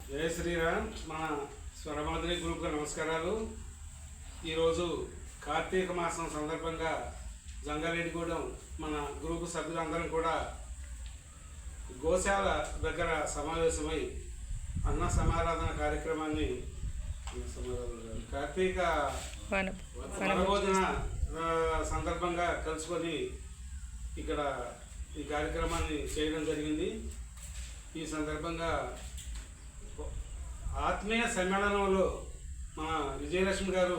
జయ శ్రీరామ్. మన స్వరమాధురి గ్రూప్కి నమస్కారాలు. ఈరోజు కార్తీక మాసం సందర్భంగా జంగారెడ్డిగూడెం మన గ్రూపు సభ్యులందరం కూడా గోశాల దగ్గర సమావేశమై అన్న సమారాధన కార్యక్రమాన్ని కార్తీక వనభోజన సందర్భంగా కలుసుకొని ఇక్కడ ఈ కార్యక్రమాన్ని చేయడం జరిగింది. ఈ సందర్భంగా ఆత్మీయ సమ్మేళనంలో మన విజయలక్ష్మి గారు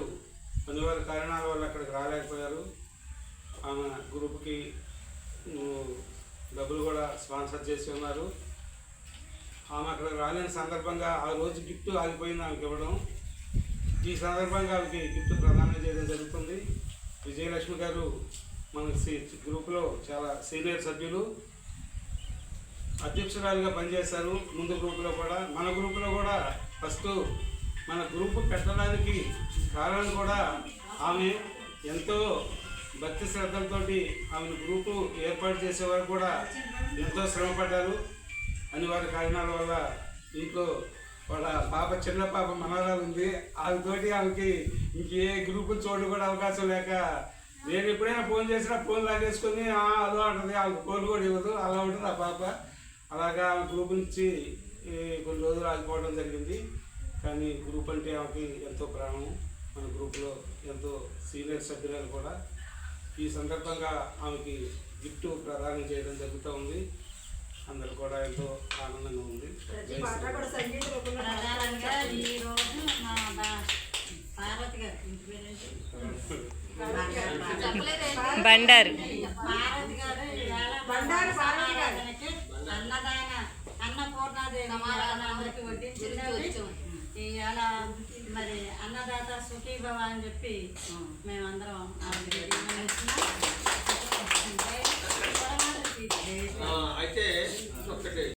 అనివార్య కారణాల వల్ల అక్కడికి రాలేకపోయారు. ఆమె గ్రూప్కి డబ్బులు కూడా స్పాన్సర్ చేసి ఉన్నారు. ఆమె అక్కడికి రాలేని సందర్భంగా ఆ రోజు గిఫ్ట్ ఆగిపోయింది ఆమెకి ఇవ్వడం. ఈ సందర్భంగా ఆమెకి గిఫ్ట్ ప్రదానం చేయడం జరుగుతుంది. విజయలక్ష్మి గారు మన గ్రూపులో చాలా సీనియర్ సభ్యులు, అధ్యక్షురాలుగా పనిచేశారు. ముందు గ్రూపులో కూడా మన గ్రూపులో కూడా ఫస్ట్ మన గ్రూపు పెట్టడానికి కారణం కూడా ఆమె ఎంతో భక్తి శ్రద్ధలతో ఆమెను గ్రూపు ఏర్పాటు చేసేవారు కూడా ఎంతో శ్రమపడ్డారు. అనివార్య కారణాల వల్ల ఇంకో వాళ్ళ పాప చిన్న పాప మనవరాలు ఉంది. ఆమెతోటి ఆమెకి ఇంకే గ్రూపు చూడడం కూడా అవకాశం లేక నేను ఎప్పుడైనా ఫోన్ చేసినా ఫోన్ లాగేసుకొని అదో అంటుంది. ఆమెకు ఫోన్ కూడా ఇవ్వదు. అలా ఉంటుంది ఆ పాప. అలాగా ఆమె గ్రూప్ నుంచి కొన్ని రోజులు ఆగిపోవడం జరిగింది. కానీ గ్రూప్ అంటే ఆమెకి ఎంతో ప్రాణం. మన గ్రూప్లో ఎంతో సీనియర్ సభ్యురాలు కూడా. ఈ సందర్భంగా ఆమెకి గిఫ్ట్ ప్రదానం చేయడం జరుగుతూ ఉంది. అందరు కూడా ఎంతో ఆనందంగా ఉంది. బండారు అన్నపూర్ణాదేవి వడ్డించి ఇవాళ మరి అన్నదాత సుఖీభవ అని చెప్పి మేమందరం అయితే